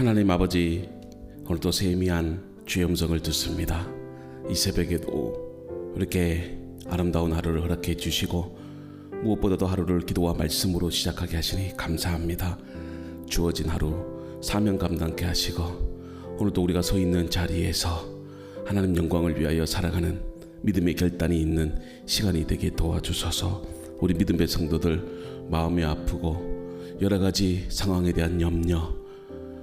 하나님 아버지, 오늘도 세미한 주의 음성을 듣습니다. 이 새벽에도 이렇게 아름다운 하루를 허락해 주시고 무엇보다도 하루를 기도와 말씀으로 시작하게 하시니 감사합니다. 주어진 하루 사명 감당케 하시고 오늘도 우리가 서 있는 자리에서 하나님 영광을 위하여 살아가는 믿음의 결단이 있는 시간이 되게 도와주셔서 우리 믿음의 성도들 마음이 아프고 여러 가지 상황에 대한 염려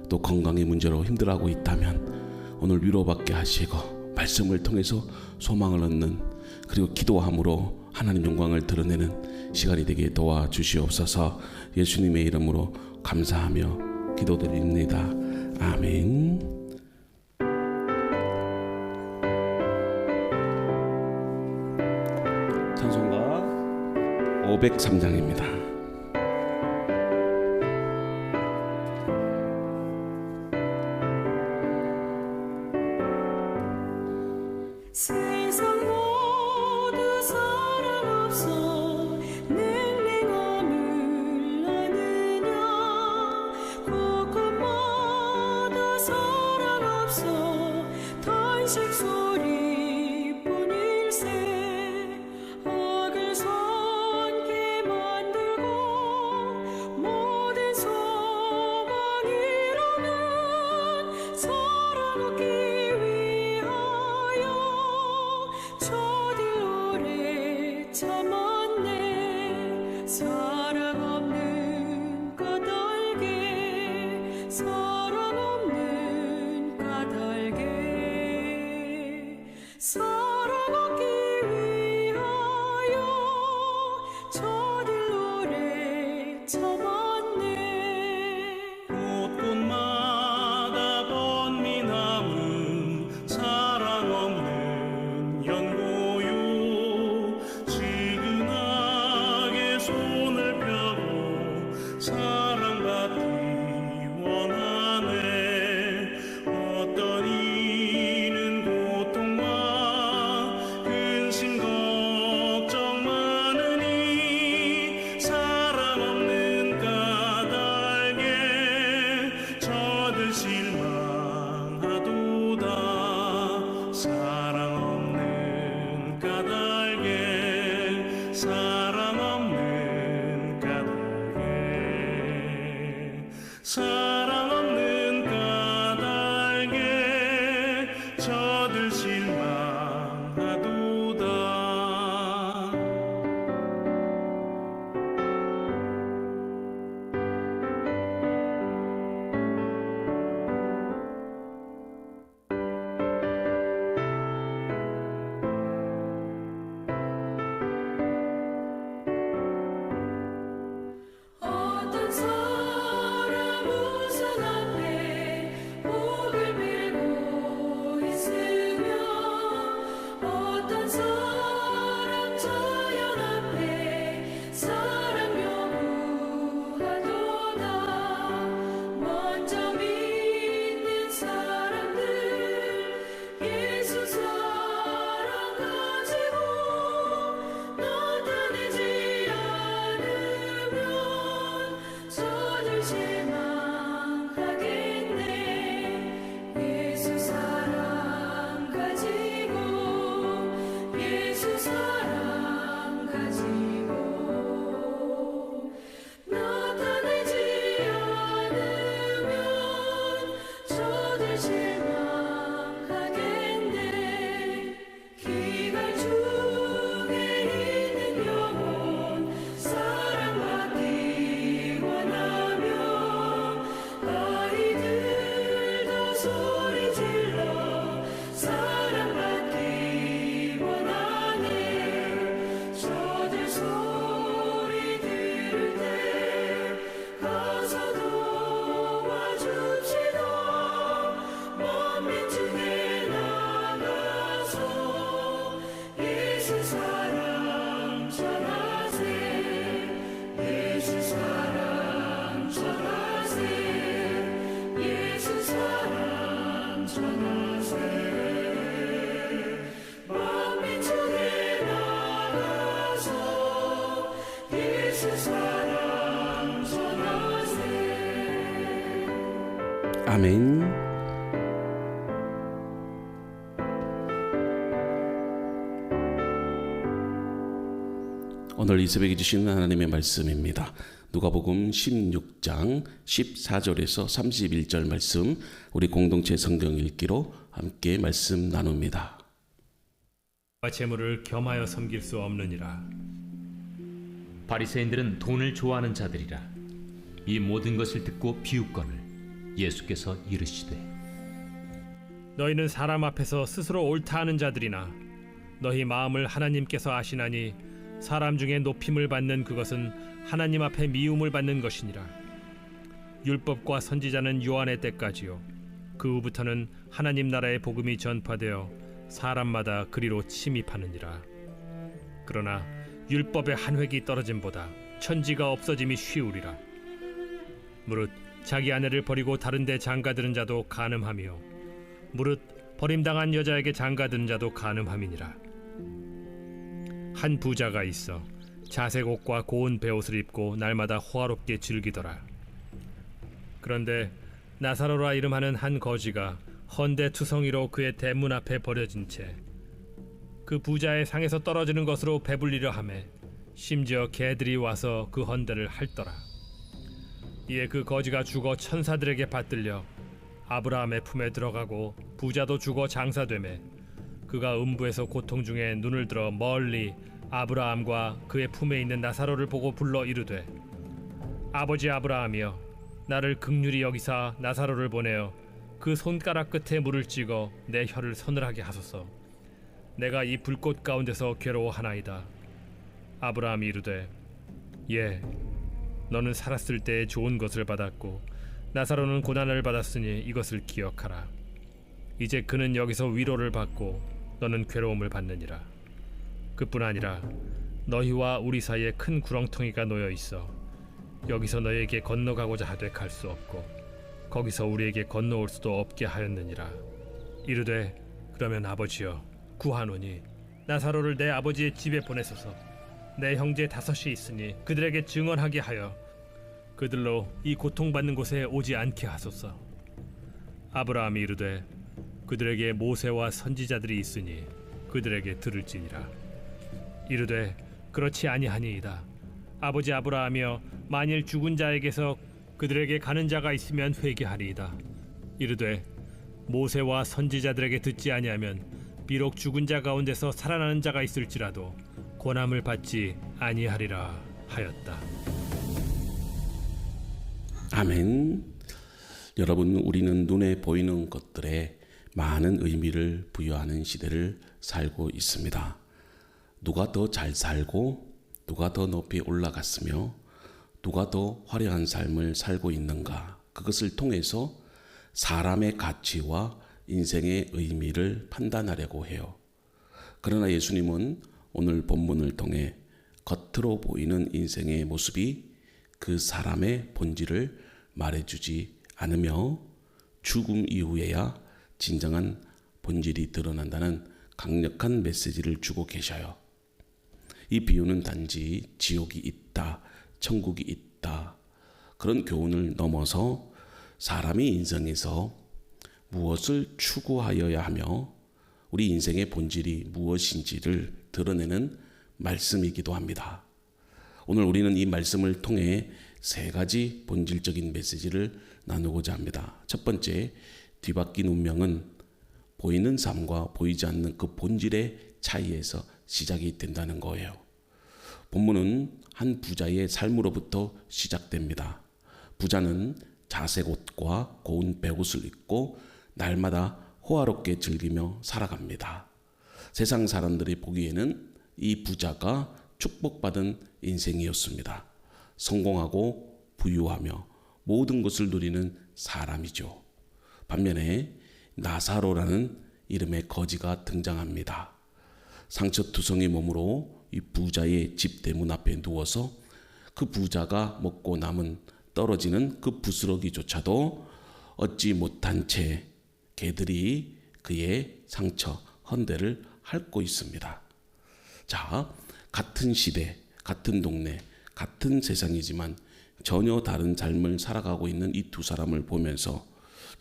또 건강의 문제로 힘들어하고 있다면 오늘 위로받게 하시고 말씀을 통해서 소망을 얻는 그리고 기도함으로 하나님 영광을 드러내는 시간이 되게 도와주시옵소서. 예수님의 이름으로 감사하며 기도드립니다. 아멘. 찬송가 503장입니다. 세상 모두 사랑 없어 냉랭함을 아느냐 곳곳마다 사랑 없어 탄식 소리뿐일세 악을 선케 만들고 모든 소망 이루는 사랑 얻기 저들 오래 참았네. 사랑 없는 까닭에 사랑 없는 까닭에 사랑 얻기 위하여 저들 오래 참았네. 곳곳마다 번민함은 사랑 없는 연고요. 지근하게 손을 펴고 사랑받기 원하네. 어떤 이는 고통과 근심 걱정 많으니 사랑 없는 까닭에 저들 실망하도다. 사랑 없는 까닭에 사랑 없는 까닭에 사랑 없는 까닭에 저들 실망하도다. 아멘. 오늘 이 새벽에 주시는 하나님의 말씀입니다. 누가복음 16장 14절에서 31절 말씀, 우리 공동체 성경 읽기로 함께 말씀 나눕니다. 재물을 겸하여 섬길 수 없느니라. 바리새인들은 돈을 좋아하는 자들이라. 이 모든 것을 듣고 비웃거늘 예수께서 이르시되 너희는 사람 앞에서 스스로 옳다 하는 자들이나 너희 마음을 하나님께서 아시나니 사람 중에 높임을 받는 그것은 하나님 앞에 미움을 받는 것이니라. 율법과 선지자는 요한의 때까지요 그 후부터는 하나님 나라의 복음이 전파되어 사람마다 그리로 침입하느니라. 그러나 율법의 한 획이 떨어짐보다 천지가 없어짐이 쉬우리라. 무릇 자기 아내를 버리고 다른 데 장가드는 자도 간음하며 무릇 버림당한 여자에게 장가드는 자도 간음함이니라. 한 부자가 있어 자색 옷과 고운 베옷을 입고 날마다 호화롭게 즐기더라. 그런데 나사로라 이름하는 한 거지가 헌데 투성이로 그의 대문 앞에 버려진 채 그 부자의 상에서 떨어지는 것으로 배불리려 하매 심지어 개들이 와서 그 헌데를 핥더라. 이에 그 거지가 죽어 천사들에게 받들려 아브라함의 품에 들어가고 부자도 죽어 장사되매 그가 음부에서 고통 중에 눈을 들어 멀리 아브라함과 그의 품에 있는 나사로를 보고 불러 이르되 아버지 아브라함이여 나를 긍휼히 여기사 나사로를 보내어 그 손가락 끝에 물을 찍어 내 혀를 서늘하게 하소서. 내가 이 불꽃 가운데서 괴로워하나이다. 아브라함이 이르되 예 너는 살았을 때에 좋은 것을 받았고 나사로는 고난을 받았으니 이것을 기억하라. 이제 그는 여기서 위로를 받고 너는 괴로움을 받느니라. 그뿐 아니라 너희와 우리 사이에 큰 구렁텅이가 놓여 있어 여기서 너희에게 건너가고자 하되 갈 수 없고 거기서 우리에게 건너올 수도 없게 하였느니라. 이르되 그러면 아버지여 구하노니 나사로를 내 아버지의 집에 보내소서. 내 형제 5이 있으니 그들에게 증언하게 하여 그들로 이 고통받는 곳에 오지 않게 하소서. 아브라함이 이르되 그들에게 모세와 선지자들이 있으니 그들에게 들을지니라. 이르되 그렇지 아니하니이다. 아버지 아브라함이여 만일 죽은 자에게서 그들에게 가는 자가 있으면 회개하리이다. 이르되 모세와 선지자들에게 듣지 아니하면 비록 죽은 자 가운데서 살아나는 자가 있을지라도 고난을 받지 아니하리라 하였다. 아멘. 여러분, 우리는 눈에 보이는 것들에 많은 의미를 부여하는 시대를 살고 있습니다. 누가 더 잘 살고 누가 더 높이 올라갔으며 누가 더 화려한 삶을 살고 있는가, 그것을 통해서 사람의 가치와 인생의 의미를 판단하려고 해요. 그러나 예수님은 오늘 본문을 통해 겉으로 보이는 인생의 모습이 그 사람의 본질을 말해주지 않으며 죽음 이후에야 진정한 본질이 드러난다는 강력한 메시지를 주고 계셔요. 이 비유는 단지 지옥이 있다, 천국이 있다, 그런 교훈을 넘어서 사람이 인생에서 무엇을 추구하여야 하며 우리 인생의 본질이 무엇인지를 드러내는 말씀이기도 합니다. 오늘 우리는 이 말씀을 통해 3가지 본질적인 메시지를 나누고자 합니다. 첫 번째, 뒤바뀐 운명은 보이는 삶과 보이지 않는 그 본질의 차이에서 시작이 된다는 거예요. 본문은 한 부자의 삶으로부터 시작됩니다. 부자는 자색 옷과 고운 베옷을 입고 날마다 호화롭게 즐기며 살아갑니다. 세상 사람들이 보기에는 이 부자가 축복받은 인생이었습니다. 성공하고 부유하며 모든 것을 누리는 사람이죠. 반면에 나사로라는 이름의 거지가 등장합니다. 상처투성이 몸으로 이 부자의 집 대문 앞에 누워서 그 부자가 먹고 남은 떨어지는 그 부스러기조차도 얻지 못한 채 개들이 그의 상처, 헌데를 핥고 있습니다. 자, 같은 시대, 같은 동네, 같은 세상이지만 전혀 다른 삶을 살아가고 있는 이 두 사람을 보면서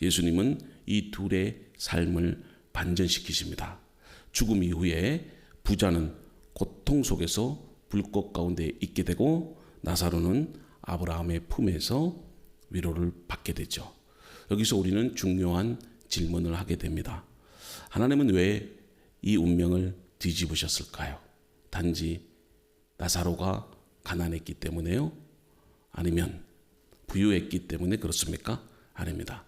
예수님은 이 둘의 삶을 반전시키십니다. 죽음 이후에 부자는 고통 속에서 불꽃 가운데 있게 되고 나사로는 아브라함의 품에서 위로를 받게 되죠. 여기서 우리는 중요한 질문을 하게 됩니다. 하나님은 왜 이 운명을 뒤집으셨을까요? 단지 나사로가 가난했기 때문에요? 아니면 부유했기 때문에 그렇습니까? 아닙니다.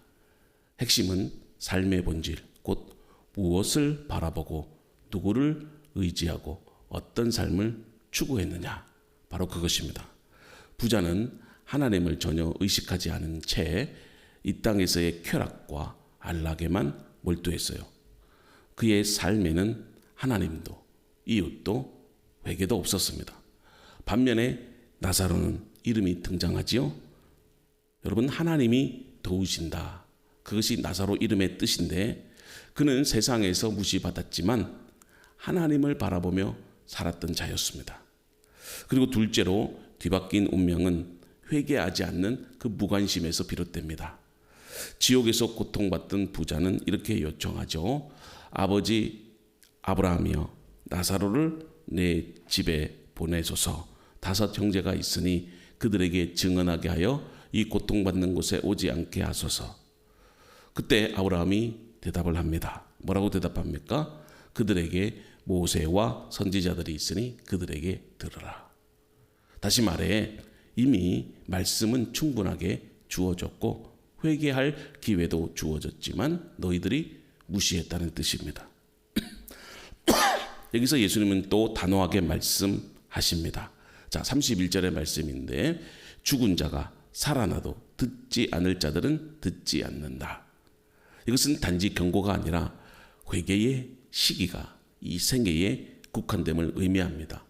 핵심은 삶의 본질, 곧 무엇을 바라보고 누구를 의지하고 어떤 삶을 추구했느냐, 바로 그것입니다. 부자는 하나님을 전혀 의식하지 않은 채 이 땅에서의 쾌락과 안락에만 몰두했어요. 그의 삶에는 하나님도 이웃도 회개도 없었습니다. 반면에 나사로는 이름이 등장하지요. 여러분, 하나님이 도우신다. 그것이 나사로 이름의 뜻인데 그는 세상에서 무시받았지만 하나님을 바라보며 살았던 자였습니다. 그리고 둘째로 뒤바뀐 운명은 회개하지 않는 그 무관심에서 비롯됩니다. 지옥에서 고통받던 부자는 이렇게 요청하죠. 아버지 아브라함이여, 나사로를 내 집에 보내소서. 5 형제가 있으니 그들에게 증언하게 하여 이 고통받는 곳에 오지 않게 하소서. 그때 아브라함이 대답을 합니다. 뭐라고 대답합니까? 그들에게 모세와 선지자들이 있으니 그들에게 들으라. 다시 말해 이미 말씀은 충분하게 주어졌고 회개할 기회도 주어졌지만 너희들이 무시했다는 뜻입니다. 여기서 예수님은 또 단호하게 말씀하십니다. 자, 31절의 말씀인데 죽은 자가 살아나도 듣지 않을 자들은 듣지 않는다. 이것은 단지 경고가 아니라 회개의 시기가 이 생애에 국한됨을 의미합니다.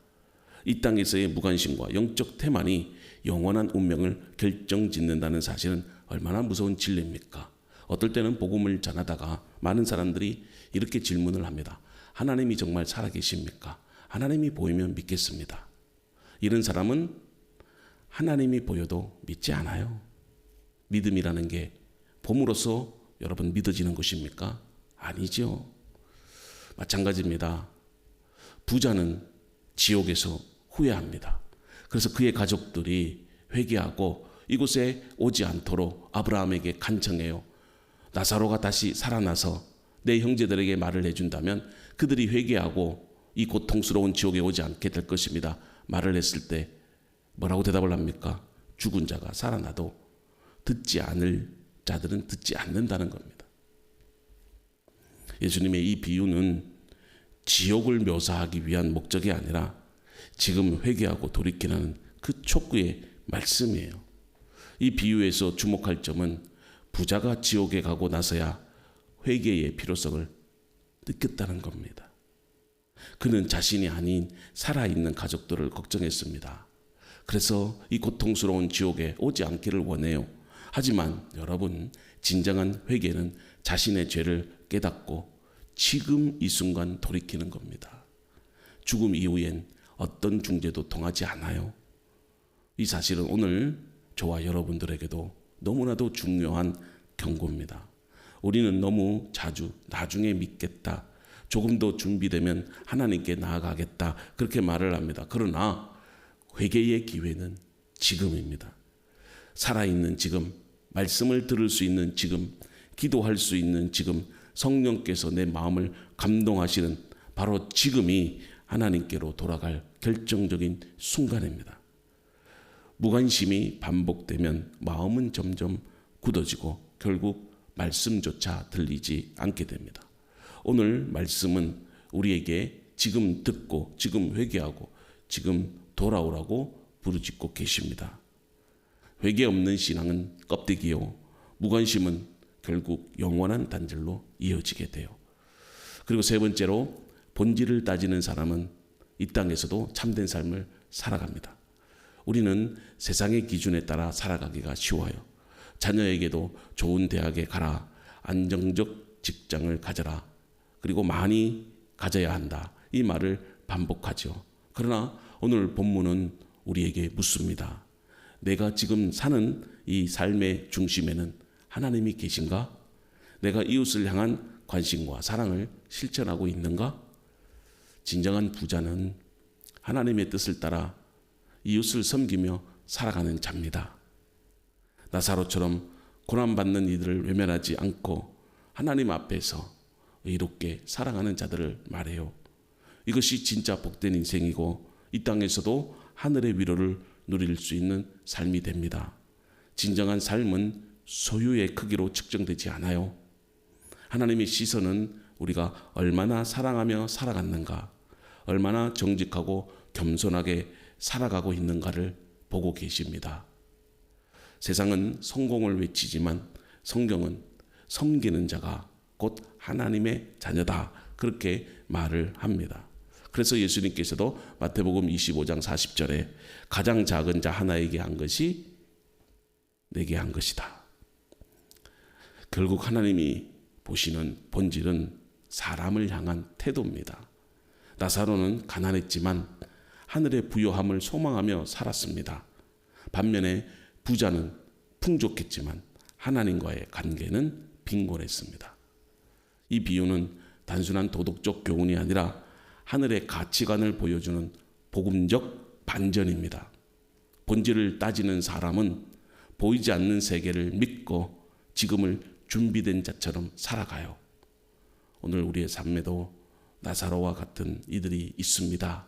이 땅에서의 무관심과 영적 태만이 영원한 운명을 결정짓는다는 사실은 얼마나 무서운 진리입니까? 어떨 때는 복음을 전하다가 많은 사람들이 이렇게 질문을 합니다. 하나님이 정말 살아계십니까? 하나님이 보이면 믿겠습니다. 이런 사람은 하나님이 보여도 믿지 않아요. 믿음이라는 게 봄으로써 여러분 믿어지는 것입니까? 아니죠. 마찬가지입니다. 부자는 지옥에서 후회합니다. 그래서 그의 가족들이 회개하고 이곳에 오지 않도록 아브라함에게 간청해요. 나사로가 다시 살아나서 내 형제들에게 말을 해준다면 그들이 회개하고 이 고통스러운 지옥에 오지 않게 될 것입니다. 말을 했을 때 뭐라고 대답을 합니까? 죽은 자가 살아나도 듣지 않을 자들은 듣지 않는다는 겁니다. 예수님의 이 비유는 지옥을 묘사하기 위한 목적이 아니라 지금 회개하고 돌이키라는 그 촉구의 말씀이에요. 이 비유에서 주목할 점은 부자가 지옥에 가고 나서야 회개의 필요성을 느꼈다는 겁니다. 그는 자신이 아닌 살아있는 가족들을 걱정했습니다. 그래서 이 고통스러운 지옥에 오지 않기를 원해요. 하지만 여러분, 진정한 회개는 자신의 죄를 깨닫고 지금 이 순간 돌이키는 겁니다. 죽음 이후엔 어떤 중재도 통하지 않아요. 이 사실은 오늘 저와 여러분들에게도 너무나도 중요한 경고입니다. 우리는 너무 자주 나중에 믿겠다, 조금 더 준비되면 하나님께 나아가겠다, 그렇게 말을 합니다. 그러나 회개의 기회는 지금입니다. 살아있는 지금, 말씀을 들을 수 있는 지금, 기도할 수 있는 지금, 성령께서 내 마음을 감동하시는 바로 지금이 하나님께로 돌아갈 결정적인 순간입니다. 무관심이 반복되면 마음은 점점 굳어지고 결국 말씀조차 들리지 않게 됩니다. 오늘 말씀은 우리에게 지금 듣고 지금 회개하고 지금 돌아오라고 부르짖고 계십니다. 회개 없는 신앙은 껍데기요, 무관심은 결국 영원한 단절로 이어지게 돼요. 그리고 세 번째로 본질을 따지는 사람은 이 땅에서도 참된 삶을 살아갑니다. 우리는 세상의 기준에 따라 살아가기가 쉬워요. 자녀에게도 좋은 대학에 가라, 안정적 직장을 가져라, 그리고 많이 가져야 한다, 이 말을 반복하죠. 그러나 오늘 본문은 우리에게 묻습니다. 내가 지금 사는 이 삶의 중심에는 하나님이 계신가? 내가 이웃을 향한 관심과 사랑을 실천하고 있는가? 진정한 부자는 하나님의 뜻을 따라 이웃을 섬기며 살아가는 자입니다. 나사로처럼 고난받는 이들을 외면하지 않고 하나님 앞에서 의롭게 살아가는 자들을 말해요. 이것이 진짜 복된 인생이고 이 땅에서도 하늘의 위로를 누릴 수 있는 삶이 됩니다. 진정한 삶은 소유의 크기로 측정되지 않아요. 하나님의 시선은 우리가 얼마나 사랑하며 살아갔는가, 얼마나 정직하고 겸손하게 살아가고 있는가를 보고 계십니다. 세상은 성공을 외치지만 성경은 섬기는 자가 곧 하나님의 자녀다, 그렇게 말을 합니다. 그래서 예수님께서도 마태복음 25장 40절에 가장 작은 자 하나에게 한 것이 내게 한 것이다. 결국 하나님이 보시는 본질은 사람을 향한 태도입니다. 나사로는 가난했지만 하늘의 부요함을 소망하며 살았습니다. 반면에 부자는 풍족했지만 하나님과의 관계는 빈곤했습니다. 이 비유는 단순한 도덕적 교훈이 아니라 하늘의 가치관을 보여주는 복음적 반전입니다. 본질을 따지는 사람은 보이지 않는 세계를 믿고 지금을 준비된 자처럼 살아가요. 오늘 우리의 삶에도 나사로와 같은 이들이 있습니다.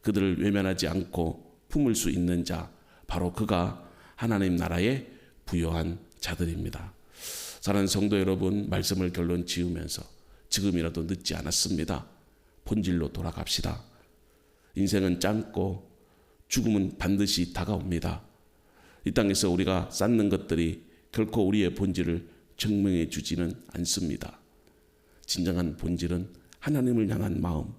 그들을 외면하지 않고 품을 수 있는 자, 바로 그가 하나님 나라의 부요한 자들입니다. 사랑하는 성도 여러분, 말씀을 결론 지으면서 지금이라도 늦지 않았습니다. 본질로 돌아갑시다. 인생은 짧고 죽음은 반드시 다가옵니다. 이 땅에서 우리가 쌓는 것들이 결코 우리의 본질을 증명해 주지는 않습니다. 진정한 본질은 하나님을 향한 마음,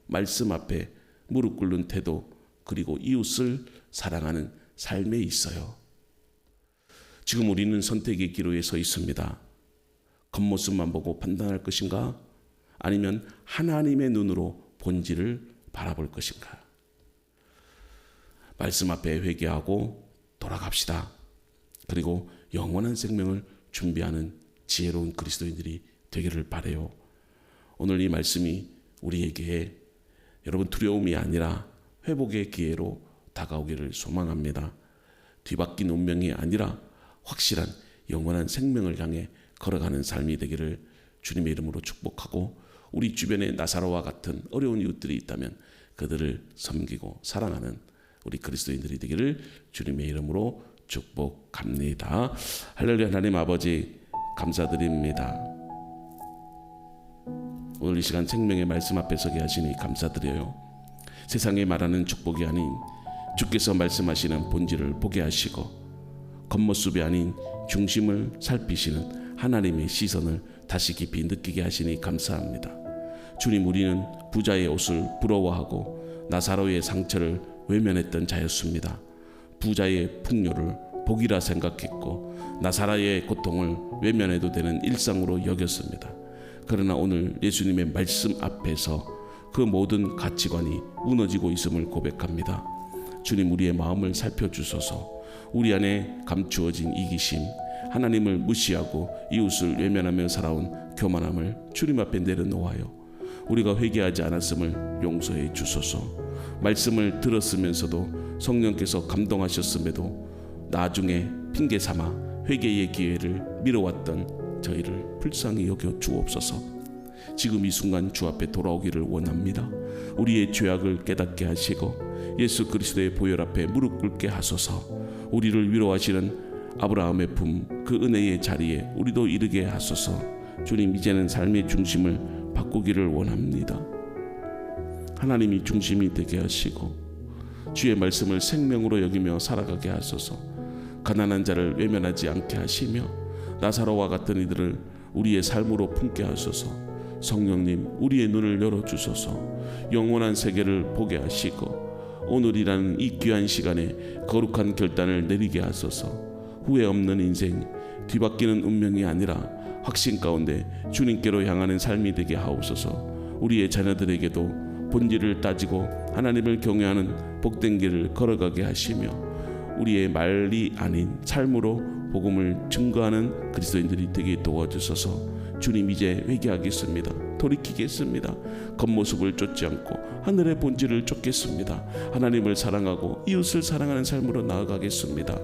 말씀 앞에 무릎 꿇는 태도, 그리고 이웃을 사랑하는 삶에 있어요. 지금 우리는 선택의 기로에 서 있습니다. 겉모습만 보고 판단할 것인가? 아니면 하나님의 눈으로 본질을 바라볼 것인가? 말씀 앞에 회개하고 돌아갑시다. 그리고 영원한 생명을 준비하는 지혜로운 그리스도인들이 되기를 바라요. 오늘 이 말씀이 우리에게 여러분 두려움이 아니라 회복의 기회로 다가오기를 소망합니다. 뒤바뀐 운명이 아니라 확실한 영원한 생명을 향해 걸어가는 삶이 되기를 주님의 이름으로 축복하고, 우리 주변에 나사로와 같은 어려운 이웃들이 있다면 그들을 섬기고 사랑하는 우리 그리스도인들이 되기를 주님의 이름으로 축복합니다. 할렐루야. 하나님 아버지 감사드립니다. 오늘 이 시간 생명의 말씀 앞에 서게 하시니 감사드려요. 세상에 말하는 축복이 아닌 주께서 말씀하시는 본질을 보게 하시고, 겉모습이 아닌 중심을 살피시는 하나님의 시선을 다시 깊이 느끼게 하시니 감사합니다. 주님, 우리는 부자의 옷을 부러워하고 나사로의 상처를 외면했던 자였습니다. 부자의 풍요를 복이라 생각했고 나사로의 고통을 외면해도 되는 일상으로 여겼습니다. 그러나 오늘 예수님의 말씀 앞에서 그 모든 가치관이 무너지고 있음을 고백합니다. 주님, 우리의 마음을 살펴주소서. 우리 안에 감추어진 이기심, 하나님을 무시하고 이웃을 외면하며 살아온 교만함을 주님 앞에 내려놓아요. 우리가 회개하지 않았음을 용서해 주소서. 말씀을 들었으면서도 성령께서 감동하셨음에도 나중에 핑계 삼아 회개의 기회를 미뤄왔던 저희를 불쌍히 여겨 주옵소서. 지금 이 순간 주 앞에 돌아오기를 원합니다. 우리의 죄악을 깨닫게 하시고 예수 그리스도의 보혈 앞에 무릎 꿇게 하소서. 우리를 위로하시는 아브라함의 품, 그 은혜의 자리에 우리도 이르게 하소서. 주님, 이제는 삶의 중심을 바꾸기를 원합니다. 하나님이 중심이 되게 하시고 주의 말씀을 생명으로 여기며 살아가게 하소서. 가난한 자를 외면하지 않게 하시며 나사로와 같은 이들을 우리의 삶으로 품게 하소서. 성령님, 우리의 눈을 열어주소서. 영원한 세계를 보게 하시고 오늘이라는 이 귀한 시간에 거룩한 결단을 내리게 하소서. 후회 없는 인생, 뒤바뀌는 운명이 아니라 확신 가운데 주님께로 향하는 삶이 되게 하옵소서. 우리의 자녀들에게도 본질을 따지고 하나님을 경외하는 복된 길을 걸어가게 하시며 우리의 말이 아닌 삶으로 복음을 증거하는 그리스도인들이 되게 도와주셔서 주님 이제 회개하겠습니다. 돌이키겠습니다. 겉모습을 쫓지 않고 하늘의 본질을 쫓겠습니다. 하나님을 사랑하고 이웃을 사랑하는 삶으로 나아가겠습니다.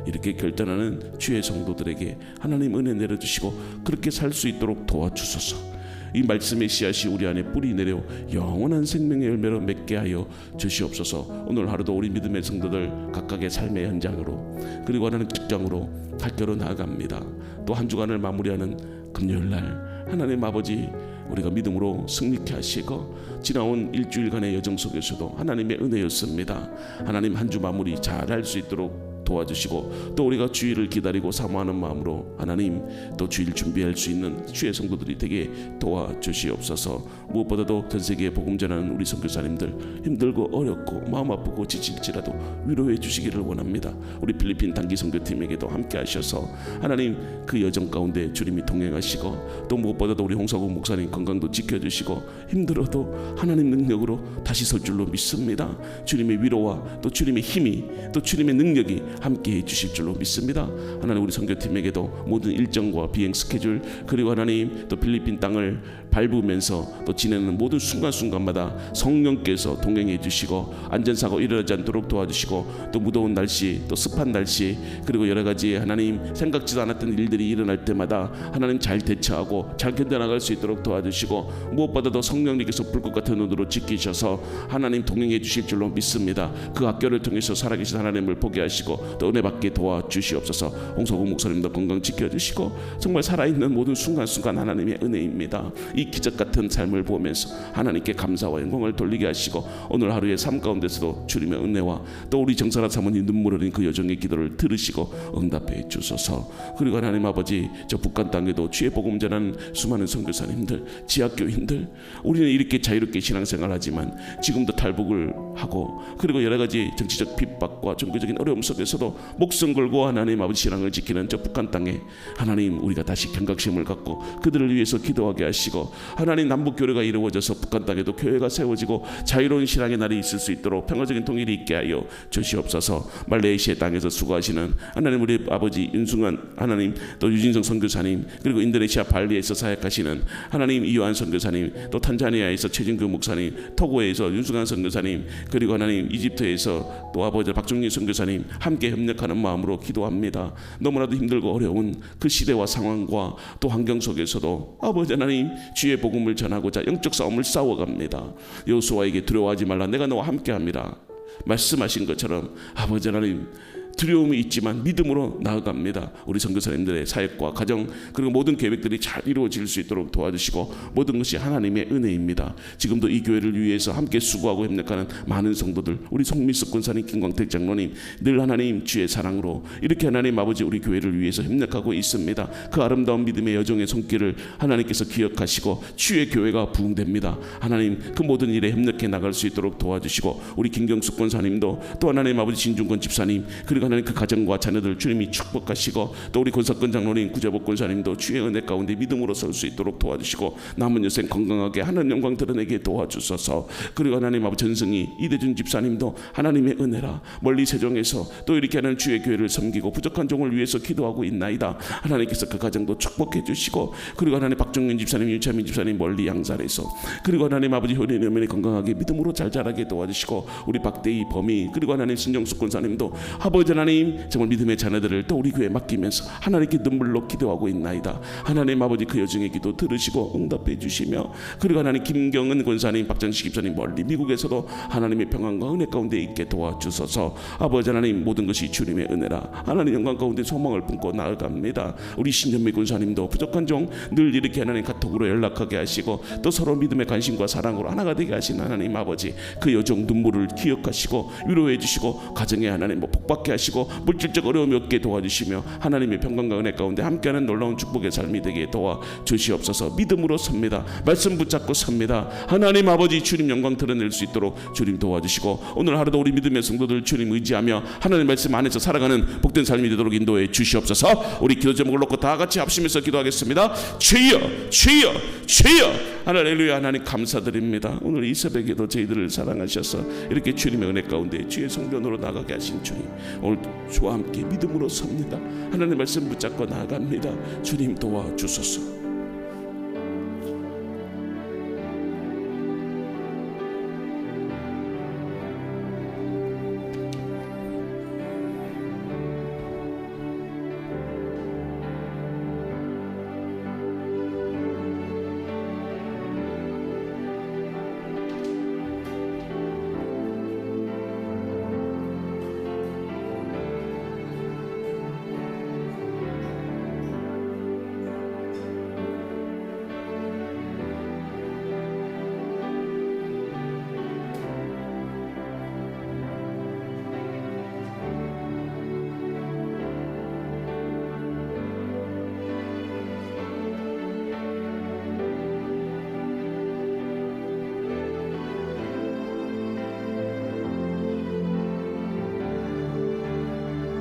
이렇게 결단하는 주의 성도들에게 하나님 은혜 내려주시고 그렇게 살 수 있도록 도와주소서. 이 말씀의 씨앗이 우리 안에 뿌리 내려 영원한 생명의 열매로 맺게 하여 주시옵소서. 오늘 하루도 우리 믿음의 성도들 각각의 삶의 현장으로 그리고 하나님 직장으로 갈 길로 나아갑니다. 또 한 주간을 마무리하는 금요일날 하나님 아버지 우리가 믿음으로 승리케 하시고 지나온 일주일간의 여정 속에서도 하나님의 은혜였습니다. 하나님 한 주 마무리 잘 할 수 있도록 도와주시고 또 우리가 주일을 기다리고 사모하는 마음으로 하나님 또 주일 준비할 수 있는 주의 성도들이 되게 도와주시옵소서. 무엇보다도 전 세계에 복음 전하는 우리 선교사님들 힘들고 어렵고 마음 아프고 지칠지라도 위로해 주시기를 원합니다. 우리 필리핀 단기 선교팀에게도 함께 하셔서 하나님 그 여정 가운데 주님이 동행하시고 또 무엇보다도 우리 홍석우 목사님 건강도 지켜주시고 힘들어도 하나님 능력으로 다시 설 줄로 믿습니다. 주님의 위로와 또 주님의 힘이 또 주님의 능력이 함께해 주실 줄로 믿습니다. 하나님 우리 선교팀에게도 모든 일정과 비행 스케줄 그리고 하나님 또 필리핀 땅을 밟으면서 또 지내는 모든 순간순간마다 성령께서 동행해 주시고 안전사고 일어나지 않도록 도와주시고 또 무더운 날씨 또 습한 날씨 그리고 여러 가지 하나님 생각지도 않았던 일들이 일어날 때마다 하나님 잘 대처하고 잘 견뎌나갈 수 있도록 도와주시고 무엇보다도 성령님께서 불꽃 같은 눈으로 지키셔서 하나님 동행해 주실 줄로 믿습니다. 그 학교를 통해서 살아계신 하나님을 보게 하시고 또 은혜 받게 도와주시옵소서. 홍석우 목사님도 건강 지켜주시고 정말 살아있는 모든 순간순간 하나님의 은혜입니다. 이 기적 같은 삶을 보면서 하나님께 감사와 영광을 돌리게 하시고 오늘 하루의 삶 가운데서도 주님의 은혜와 또 우리 정사라 사모님 눈물 흘린 그 여정의 기도를 들으시고 응답해 주소서. 그리고 하나님 아버지 저 북한 땅에도 주의 복음 전하는 수많은 선교사님들 지하교인들 우리는 이렇게 자유롭게 신앙생활하지만 지금도 탈북을 하고 그리고 여러 가지 정치적 핍박과 종교적인 어려움 속에서도 목숨 걸고 하나님 아버지 신앙을 지키는 저 북한 땅에 하나님 우리가 다시 경각심을 갖고 그들을 위해서 기도하게 하시고 하나님 남북교류가 이루어져서 북한 땅에도 교회가 세워지고 자유로운 신앙의 날이 있을 수 있도록 평화적인 통일이 있게 하여 주시옵소서. 말레이시아 땅에서 수고하시는 하나님 우리 아버지 윤승환 하나님 또 유진성 선교사님 그리고 인도네시아 발리에서 사역하시는 하나님 이요한 선교사님 또 탄자니아에서 최진규 목사님 토고에서 윤승환 선교사님 그리고 하나님 이집트에서 또 아버지 박종리 선교사님 함께 협력하는 마음으로 기도합니다. 너무나도 힘들고 어려운 그 시대와 상황과 또 환경 속에서도 아버지 하나님 주의 복음을 전하고자 영적 싸움을 싸워갑니다. 여호수아에게 두려워하지 말라 내가 너와 함께합니다 말씀하신 것처럼 아버지 하나님 두려움이 있지만 믿음으로 나아갑니다. 우리 선교사님들의 사역과 가정 그리고 모든 계획들이 잘 이루어질 수 있도록 도와주시고 모든 것이 하나님의 은혜입니다. 지금도 이 교회를 위해서 함께 수고하고 협력하는 많은 성도들 우리 송민석 권사님 김광택 장로님 늘 하나님 주의 사랑으로 이렇게 하나님 아버지 우리 교회를 위해서 협력하고 있습니다. 그 아름다운 믿음의 여정의 손길을 하나님께서 기억하시고 주의 교회가 부흥됩니다. 하나님 그 모든 일에 협력해 나갈 수 있도록 도와주시고 우리 김경숙 권사님도 또 하나님 아버지 진중권 집사님 그리고 하나님 그 가정과 자녀들 주님이 축복하시고 또 우리 권사건 장로님 구제복 권사님도 주의 은혜 가운데 믿음으로 설 수 있도록 도와주시고 남은 여생 건강하게 하나님 영광 드러내게 도와주소서. 그리고 하나님 아버지 전승희 이대준 집사님도 하나님의 은혜라 멀리 세종에서 또 이렇게 하는 주의 교회를 섬기고 부족한 종을 위해서 기도하고 있나이다. 하나님께서 그 가정도 축복해 주시고 그리고 하나님 박종윤 집사님 윤차민 집사님 멀리 양산에서 그리고 하나님 아버지 효린이 어머니 건강하게 믿음으로 잘 자라게 도와주시고 우리 박대희 범희 그리고 하나님 신정숙 권사님도 아버지 하나님 정말 믿음의 자녀들을 또 우리 교회에 맡기면서 하나님께 눈물로 기도하고 있나이다. 하나님 아버지 그 여정의 기도 들으시고 응답해 주시며 그리고 하나님 김경은 권사님 박정식 집사님 멀리 미국에서도 하나님의 평안과 은혜 가운데 있게 도와주소서. 아버지 하나님 모든 것이 주님의 은혜라 하나님 영광 가운데 소망을 품고 나아갑니다. 우리 신전미 권사님도 부족한 종 늘 이렇게 하나님 카톡으로 연락하게 하시고 또 서로 믿음의 관심과 사랑으로 하나가 되게 하신 하나님 아버지 그 여정 눈물을 기억하시고 위로해 주시고 가정에 하나님 복받게 하시고 물질적 어려움이 없게 도와주시며 하나님의 평강과 은혜 가운데 함께하는 놀라운 축복의 삶이 되게 도와주시옵소서. 믿음으로 섭니다. 말씀 붙잡고 섭니다. 하나님 아버지 주님 영광 드러낼 수 있도록 주님 도와주시고 오늘 하루도 우리 믿음의 성도들 주님 의지하며 하나님 말씀 안에서 살아가는 복된 삶이 되도록 인도해 주시옵소서. 우리 기도 제목을 놓고 다 같이 합심해서 기도하겠습니다. 주여 주여 주여 할렐루야. 하나님 감사드립니다. 오늘 이 새벽에도 저희들을 사랑하셔서 이렇게 주님의 은혜 가운데 주의 성전으로 나가게 하신 주님 오늘도 주와 함께 믿음으로 섭니다. 하나님의 말씀 붙잡고 나아갑니다. 주님 도와주소서.